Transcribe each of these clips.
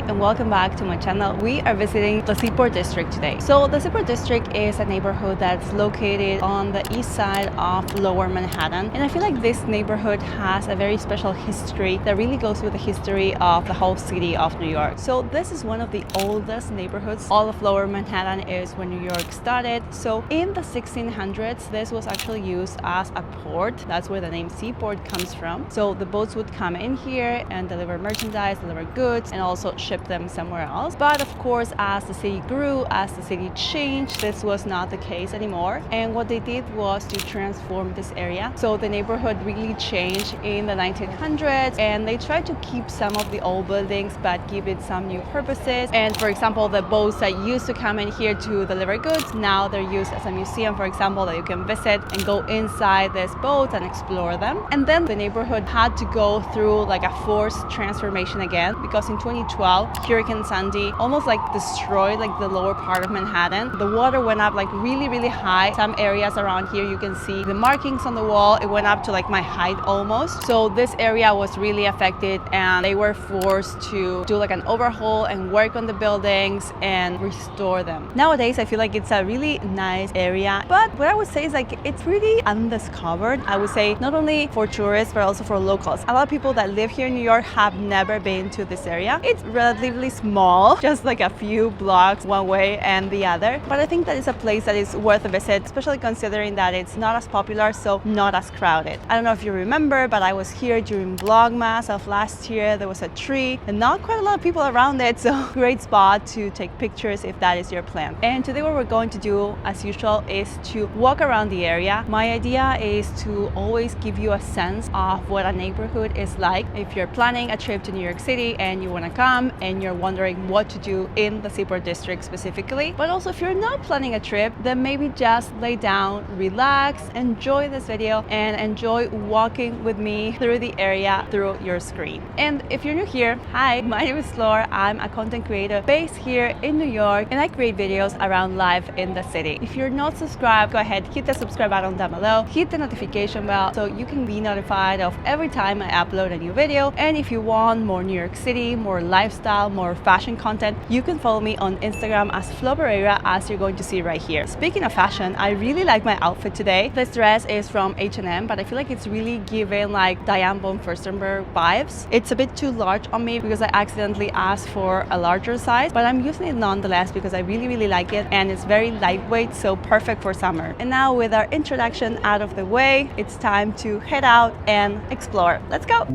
and welcome back to my channel. We are visiting the Seaport District today. So the Seaport District is a neighborhood that's located on the east side of Lower Manhattan, and I feel like this neighborhood has a very special history that really goes with the history of the whole city of New York. So this is one of the oldest neighborhoods. All of Lower Manhattan is when New York started. So in the 1600s, this was actually used as a port. That's where the name Seaport comes from. So the boats would come in here and deliver merchandise, deliver goods, and also ship them somewhere else. But of course, as the city grew, as the city changed, this was not the case anymore. And what they did was to transform this area. So the neighborhood really changed in the 1900s, and they tried to keep some of the old buildings but give it some new purposes. And for example, the boats that used to come in here to deliver goods, now they're used as a museum, for example, that you can visit and go inside this boat and explore them. And then the neighborhood had to go through like a forced transformation again, because in 2012 Hurricane Sandy almost like destroyed like the lower part of Manhattan. The water went up like really high. Some areas around here you can see the markings on the wall. It went up to like my height almost. So this area was really affected, and they were forced to do like an overhaul and work on the buildings and restore them. Nowadays I feel like it's a really nice area, but what I would say is like it's really undiscovered. I would say not only for tourists but also for locals. A lot of people that live here in New York have never been to this area. It's relatively small, just like a few blocks one way and the other, but I think that is a place that is worth a visit, especially considering that it's not as popular, so not as crowded. I don't know if you remember, but I was here during Vlogmas of last year. There was a tree and not quite a lot of people around it, so great spot to take pictures if that is your plan. And today what we're going to do, as usual, is to walk around the area. My idea is to always give you a sense of what a neighborhood is like. If you're planning a trip to New York City and you want to come and you're wondering what to do in the Seaport District specifically, but also if you're not planning a trip, then maybe just lay down, relax, enjoy this video, and enjoy walking with me through the area through your screen. And if you're new here, hi, my name is Laura. I'm a content creator based here in New York, and I create videos around life in the city. If you're not subscribed, go ahead, hit the subscribe button down below, hit the notification bell so you can be notified of every time I upload a new video. And if you want more New York City, more lifestyle, more fashion content, you can follow me on Instagram as Pereira, as you're going to see right here. Speaking of fashion, I really like my outfit today. This dress is from H&M, but I feel like it's really giving like Diane von Furstenberg vibes. It's a bit too large on me because I accidentally asked for a larger size, but I'm using it nonetheless because I really like it, and it's very lightweight, so perfect for summer. And now with our introduction out of the way, it's time to head out and explore. Let's go!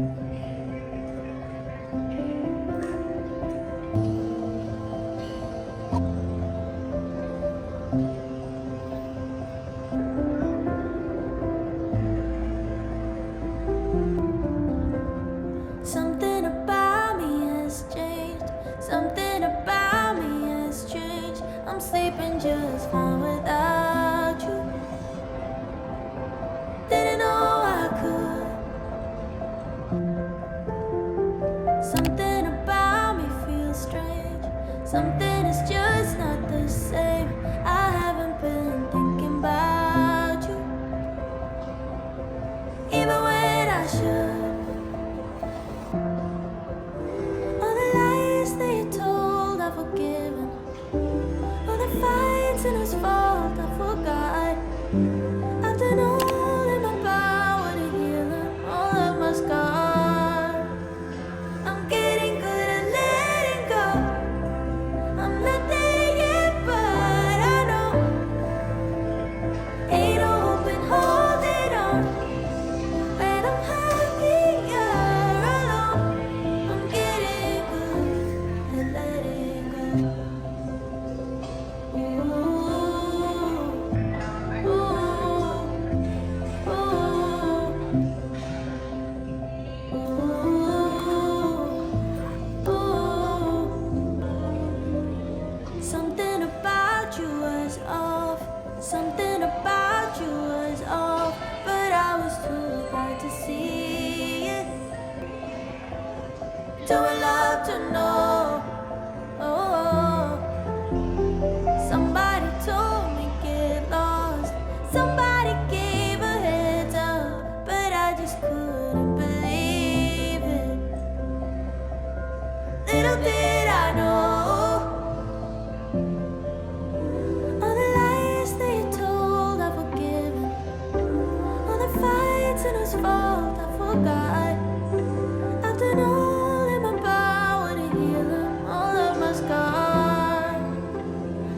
Something about me has changed. Something about me has changed. I'm sleeping just fine without you. Didn't know I could. Something about me feels strange. Something is just not the same. I haven't been thinking about you, even when I should. And it's fault I forgot. After all in my power to heal them, all of my scars. I'm getting good at letting go. I'm not there yet, but I know ain't no hope in holding on when I'm happier alone. I'm getting good at letting go. Something about you was off. Something about you was off, but I was too blind to see it. Too in love to know. Oh, somebody told me get lost. Somebody gave a heads up, but I just couldn't believe it. Little did I forgot. I've done all in my power to heal them, all of my scars.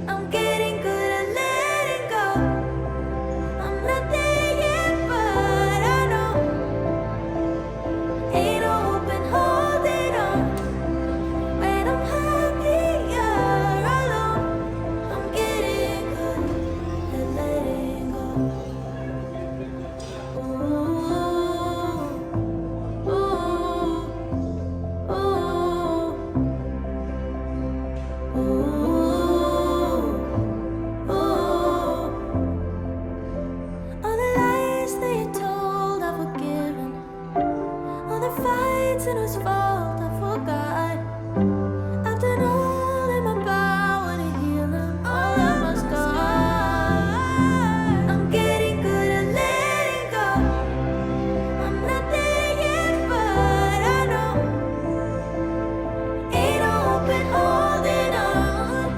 I'm getting good at letting go. I'm not there yet, but I know ain't no hope in holding on. When I'm happier alone, I'm getting good at letting go. All the lies that you told, I've forgiven. All the fights and whose fault I forgot. I've done all in my power to heal them, all of my scars. I'm getting good at letting go. I'm not there yet, but I know ain't no hope in holding on.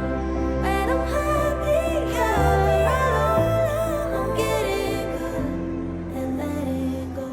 When I'm happier alone, I'm getting good at letting go.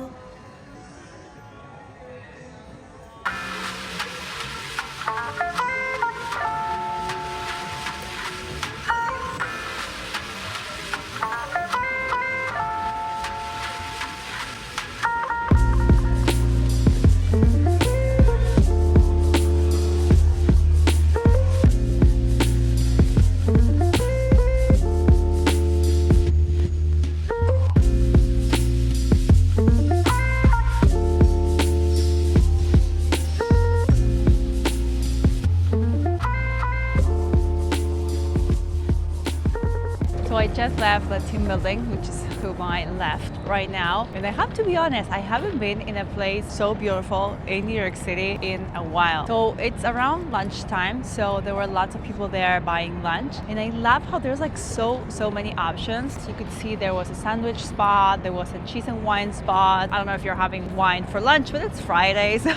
So I just left the Tin Building, which is to my left right now. And I have to be honest, I haven't been in a place so beautiful in New York City in a while. So it's around lunchtime, so there were lots of people there buying lunch. And I love how there's like so many options. You could see there was a sandwich spot, there was a cheese and wine spot. I don't know if you're having wine for lunch, but it's Friday, so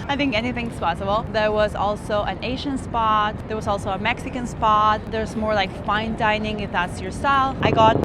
I think anything's possible. There was also an Asian spot. There was also a Mexican spot. There's more like fine dining if that's your style. I got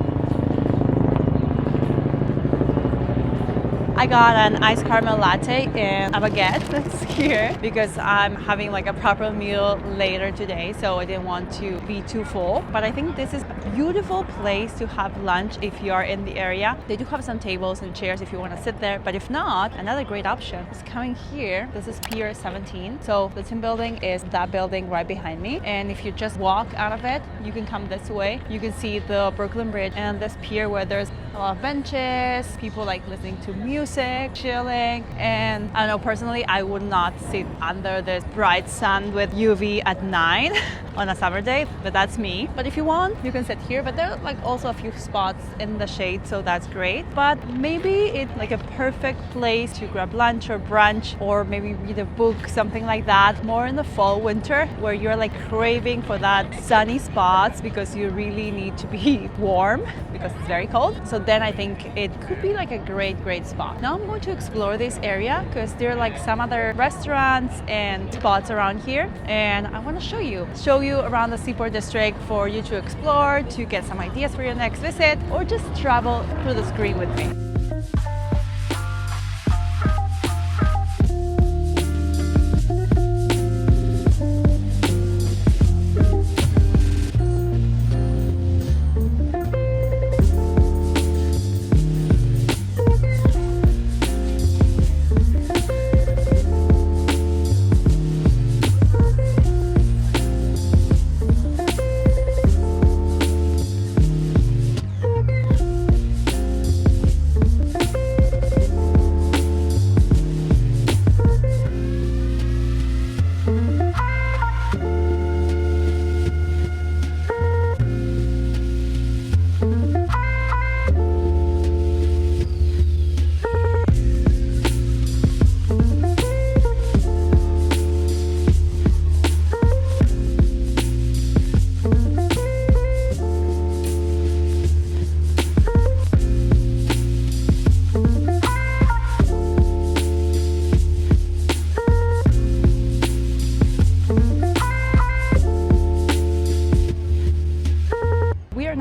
an iced caramel latte and a baguette that's here because I'm having like a proper meal later today, so I didn't want to be too full. But I think this is a beautiful place to have lunch if you are in the area. They do have some tables and chairs if you want to sit there, but if not, another great option is coming here. This is Pier 17. So the Tin Building is that building right behind me, and if you just walk out of it, you can come this way. You can see the Brooklyn Bridge and this pier where there's a lot of benches, people like listening to music, chilling. And I don't know, personally, I would not sit under this bright sun with UV at 9 on a summer day, but that's me. But if you want, you can sit here, but there are like also a few spots in the shade, so that's great. But maybe it's like a perfect place to grab lunch or brunch, or maybe read a book, something like that, more in the fall, winter, where you're like craving for that sunny spots because you really need to be warm because it's very cold. So then I think it could be like a great spot. Now I'm going to explore this area because there are like some other restaurants and spots around here, and I want to show you around the Seaport District for you to explore, to get some ideas for your next visit, or just travel through the screen with me.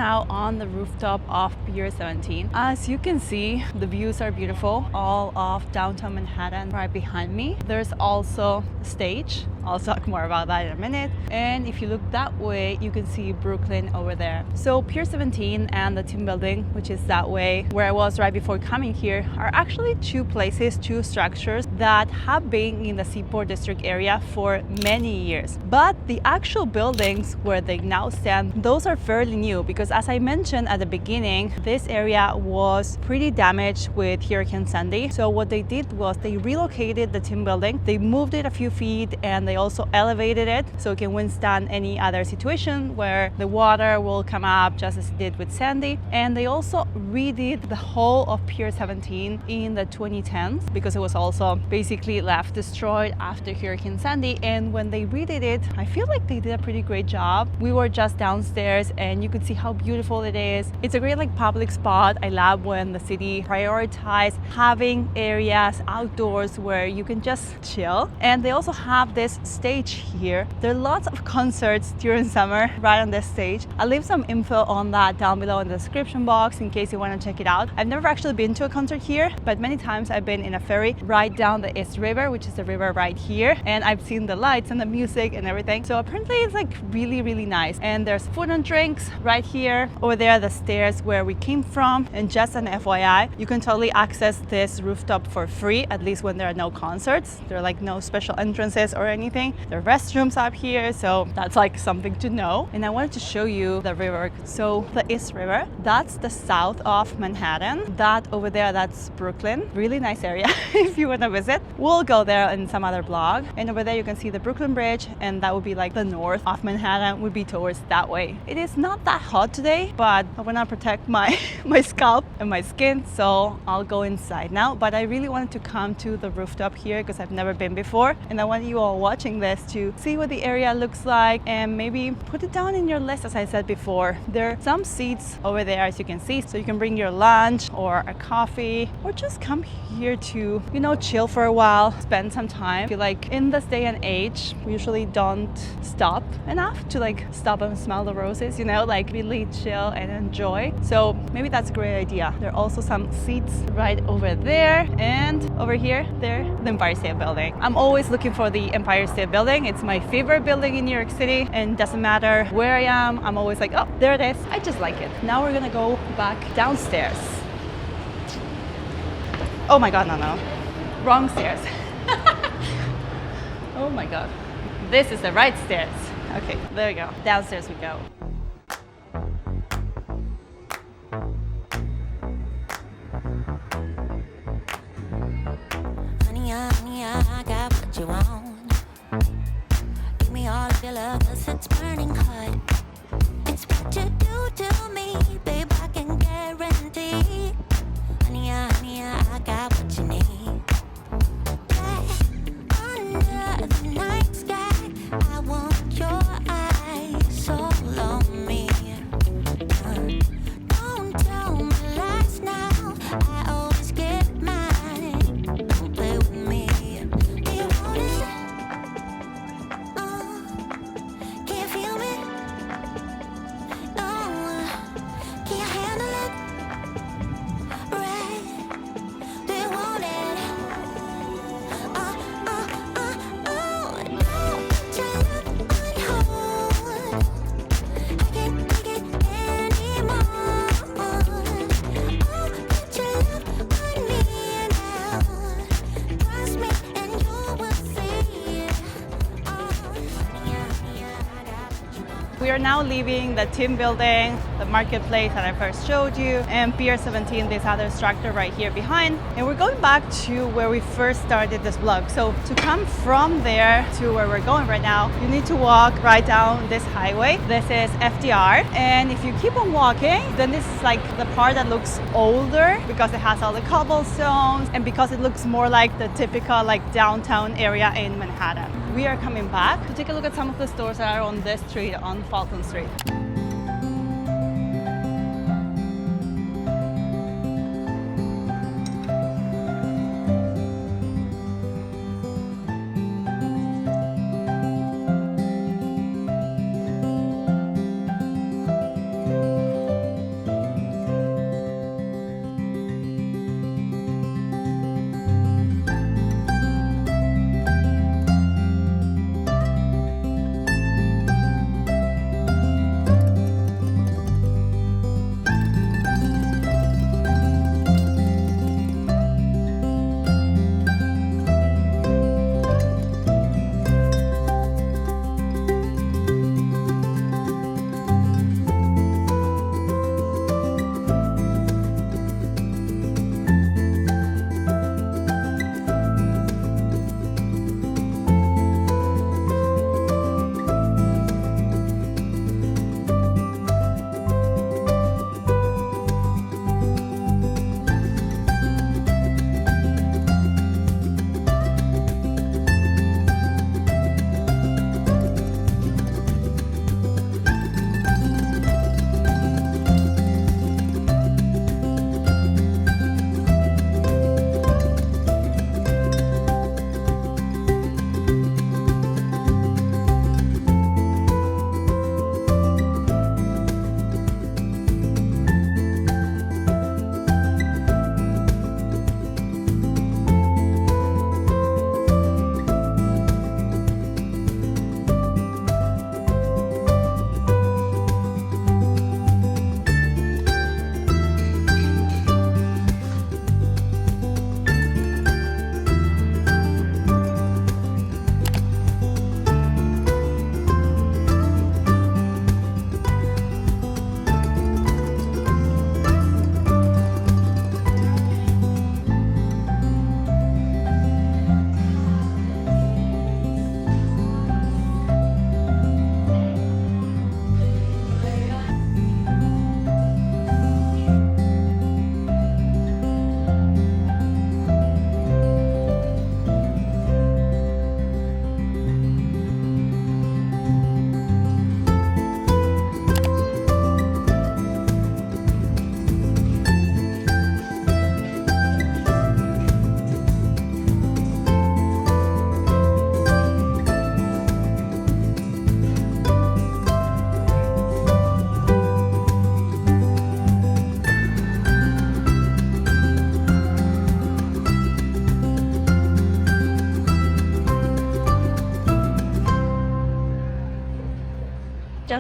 now on the rooftop of Pier 17. As you can see, the views are beautiful, all of downtown Manhattan right behind me. There's also a stage. I'll talk more about that in a minute. And if you look that way, you can see Brooklyn over there. So Pier 17 and the Tin Building, which is that way where I was right before coming here, are actually two places, two structures that have been in the Seaport District area for many years. But the actual buildings where they now stand, those are fairly new because, as I mentioned at the beginning, this area was pretty damaged with Hurricane Sandy. So what they did was they relocated the Tin Building, they moved it a few feet, and they also elevated it so it can withstand any other situation where the water will come up, just as it did with Sandy. And they also redid the whole of Pier 17 in the 2010s because it was also basically left destroyed after Hurricane Sandy. And when they redid it, I feel like they did a pretty great job. We were just downstairs and you could see how beautiful it is. It's a great public spot. I love when the city prioritizes having areas outdoors where you can just chill. And they also have this stage here. There are lots of concerts during summer right on this stage. I'll leave some info on that down below in the description box in case you want to check it out. I've never actually been to a concert here, but many times I've been in a ferry right down the East River, which is the river right here, and I've seen the lights and the music and everything. So apparently it's really nice. And there's food and drinks right here. Over there, the stairs where we came from. And just an FYI, you can totally access this rooftop for free, at least when there are no concerts. There are no special entrances or anything. There are restrooms up here, so that's something to know. And I wanted to show you the river. So the East River, that's the south of Manhattan. That over there, that's Brooklyn. Really nice area if you want to visit. We'll go there in some other vlog. And over there you can see the Brooklyn Bridge, and that would be the north of Manhattan would be towards that way. It is not that hot today, but I want to protect my scalp and my skin, so I'll go inside now. But I really wanted to come to the rooftop here because I've never been before, and I want you all watching this to see what the area looks like and maybe put it down in your list. As I said before, there are some seats over there, as you can see, so you can bring your lunch or a coffee or just come here to chill for a while, spend some time. I feel in this day and age we usually don't stop enough to stop and smell the roses, really chill and enjoy. So maybe that's a great idea. There are also some seats right over there, and over here the Empire State Building. I'm always looking for the Empire State Building. It's my favorite building in New York City, and doesn't matter where I am, I'm always oh, there it is. I just like it. Now we're gonna go back downstairs. Oh my god, no, wrong stairs. Oh my god, this is the right stairs. Okay, there we go, downstairs we go. Honey, I got what you want. Give me all of your love, 'cause it's burning hot. It's what you do to me, babe, I can guarantee. Honey, I got what you need. Under the night sky, I want your eyes all on me. Don't tell me lies now, I always get mine. Don't play with me. Do you want it? Can you feel me? Can you handle it? Right? Do you want it? Don't put your love on hold. I can't take it anymore. Put your love on me now. Trust me and you will see. We are now leaving the Tin Building, the marketplace that I first showed you, and Pier 17, this other structure right here behind. And we're going back to where we first started this vlog. So to come from there to where we're going right now, you need to walk right down this highway. This is FDR. And if you keep on walking, then this is the part that looks older because it has all the cobblestones and because it looks more like the typical downtown area in Manhattan. We are coming back to take a look at some of the stores that are on this street, on Fulton Street.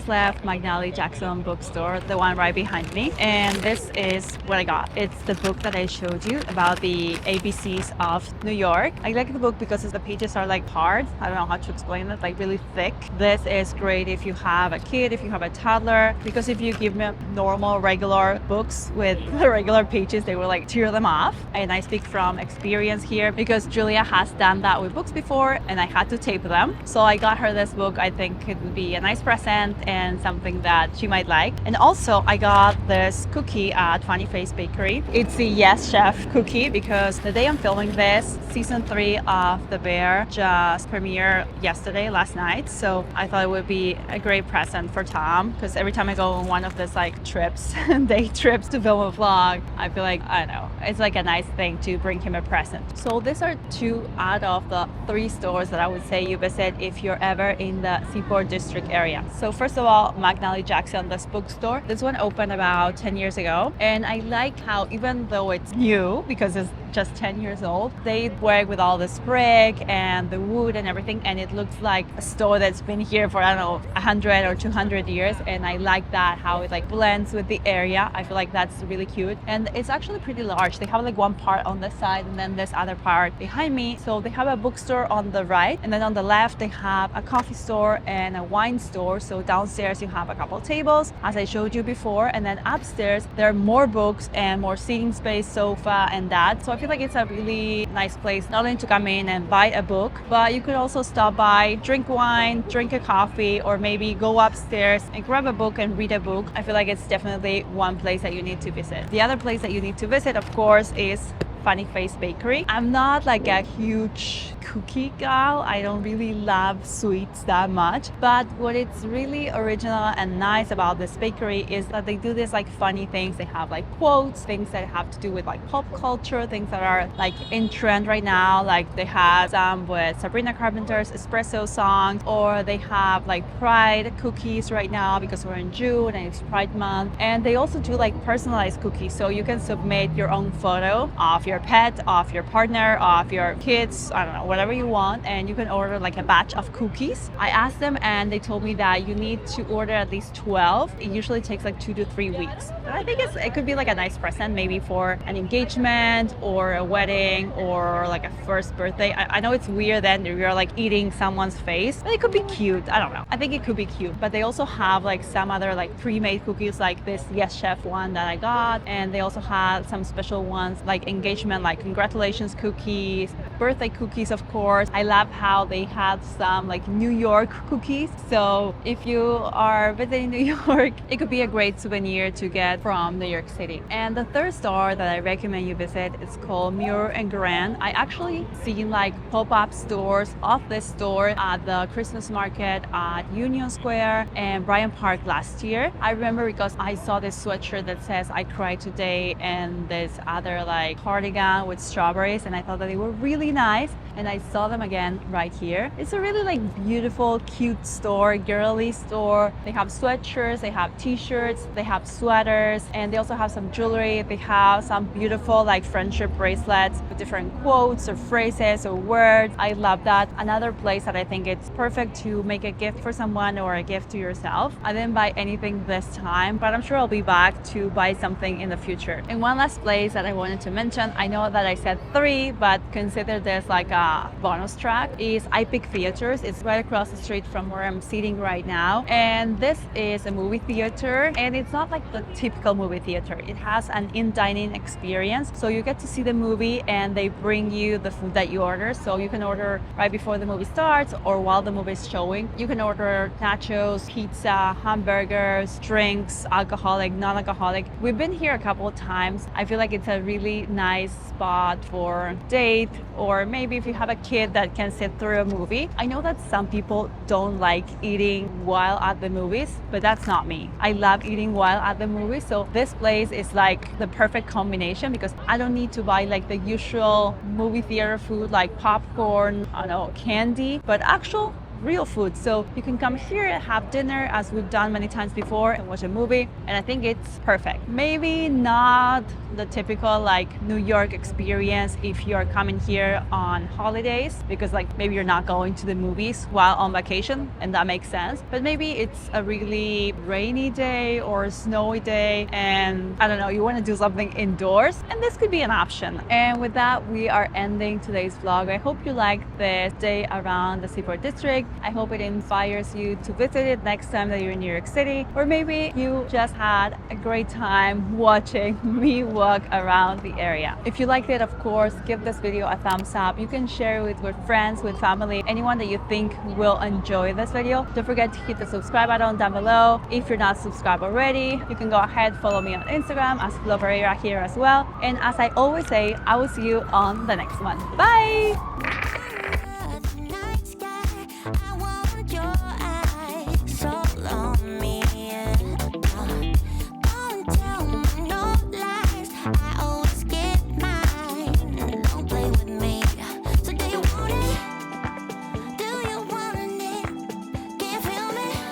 just left McNally Jackson bookstore, the one right behind me, and this is what I got. It's the book that I showed you about the ABCs of New York. I like the book because the pages are like hard. I don't know how to explain it, like really thick. This is great if you have a kid, if you have a toddler, because if you give them normal, regular books with the regular pages, they will like tear them off. And I speak from experience here because Julia has done that with books before and I had to tape them. So I got her this book. I think it would be a nice present and something that she might like. And also I got this cookie at Funny Face Bakery. It's the Yes Chef cookie because the day I'm filming this, season 3 of The Bear just premiered yesterday, last night. So I thought it would be a great present for Tom because every time I go on one of these like trips, day trips to film a vlog, I feel like, I don't know, it's like a nice thing to bring him a present. So these are 2 out of the 3 stores that I would say you visit if you're ever in the Seaport District area. So first of all, McNally Jackson, this bookstore. This one opened about 10 years ago. And I like how even though it's new, because it's just 10 years old, they work with all this brick and the wood and everything, and it looks like a store that's been here for, I don't know, 100 or 200 years. And I like that, how it like blends with the area. I feel like that's really cute. And it's actually pretty large. They have like one part on this side and then this other part behind me. So they have a bookstore on the right, and then on the left they have a coffee store and a wine store. So downstairs you have a couple tables, as I showed you before, and then upstairs there are more books and more seating space, sofa and that. So I feel like it's a really nice place not only to come in and buy a book, but you could also stop by, drink wine, drink a coffee, or maybe go upstairs and grab a book and read a book. I feel like it's definitely one place that you need to visit. The other place that you need to visit, of course, is Funny Face Bakery. I'm not like a huge cookie gal. I don't really love sweets that much, but what it's really original and nice about this bakery is that they do this like funny things. They have like quotes, things that have to do with like pop culture, things that are like in trend right now. Like they have some with Sabrina Carpenter's espresso songs, or they have like Pride cookies right now because we're in June and it's Pride month. And they also do like personalized cookies, so you can submit your own photo of your pet, of your partner, of your kids, I don't know, whatever you want, and you can order like a batch of cookies. I asked them and they told me that you need to order at least 12. It usually takes like 2 to 3 weeks. And I think it could be like a nice present, maybe for an engagement or a wedding or like a first birthday. I know it's weird that you're like eating someone's face, but it could be cute. I don't know. I think it could be cute. But they also have like some other like pre-made cookies, like this Yes Chef one that I got, and they also have some special ones like engagement, like congratulations cookies, birthday cookies, of course. I love how they have some like New York cookies. So if you are visiting New York, it could be a great souvenir to get from New York City. And the third store that I recommend you visit is called Mure and Grand. I actually seen like pop-up stores of this store at the Christmas market at Union Square and Bryant Park last year. I remember because I saw this sweatshirt that says I cried today and this other like cardigan with strawberries, and I thought that they were really nice, and I saw them again right here. It's a really like beautiful, cute store, girly store. They have sweatshirts, they have t-shirts, they have sweaters, and they also have some jewelry. They have some beautiful like friendship bracelets with different quotes or phrases or words. I love that. Another place that I think it's perfect to make a gift for someone or a gift to yourself. I didn't buy anything this time, but I'm sure I'll be back to buy something in the future. And one last place that I wanted to mention, I know that I said 3, but consider this like a bonus track, is iPic Theaters. It's right across the street from where I'm sitting right now. And this is a movie theater, and it's not like the typical movie theater. It has an in-dining experience. So you get to see the movie and they bring you the food that you order. So you can order right before the movie starts or while the movie is showing. You can order nachos, pizza, hamburgers, drinks, alcoholic, non-alcoholic. We've been here a couple of times. I feel like it's a really nice spot for date, or maybe if you have a kid that can sit through a movie. I know that some people don't like eating while at the movies, but that's not me. I love eating while at the movies. So this place is like the perfect combination because I don't need to buy like the usual movie theater food like popcorn, I don't know, candy, but actual real food. So you can come here and have dinner as we've done many times before and watch a movie. And I think it's perfect. Maybe not the typical like New York experience if you're coming here on holidays, because like maybe you're not going to the movies while on vacation, and that makes sense. But maybe it's a really rainy day or snowy day and I don't know, you want to do something indoors, and this could be an option. And with that, we are ending today's vlog. I hope you liked this day around the Seaport District. I hope it inspires you to visit it next time that you're in New York City, or maybe you just had a great time watching me walk around the area. If you liked it, of course, give this video a thumbs up. You can share it with friends, with family, anyone that you think will enjoy this video. Don't forget to hit the subscribe button down below. If you're not subscribed already, you can go ahead, follow me on Instagram as Pereira here as well. And as I always say, I will see you on the next one. Bye!